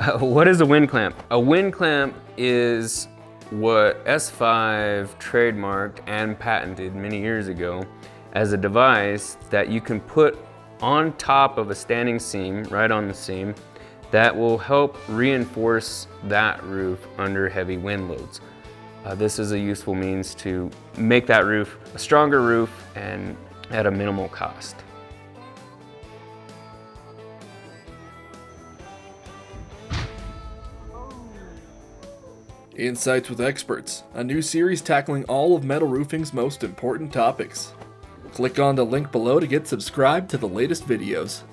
What is a wind clamp? A wind clamp is what S5 trademarked and patented many years ago as a device that you can put on top of a standing seam, right on the seam, that will help reinforce that roof under heavy wind loads. This is a useful means to make that roof a stronger roof and at a minimal cost. Insights with Experts, a new series tackling all of metal roofing's most important topics. Click on the link below to get subscribed to the latest videos.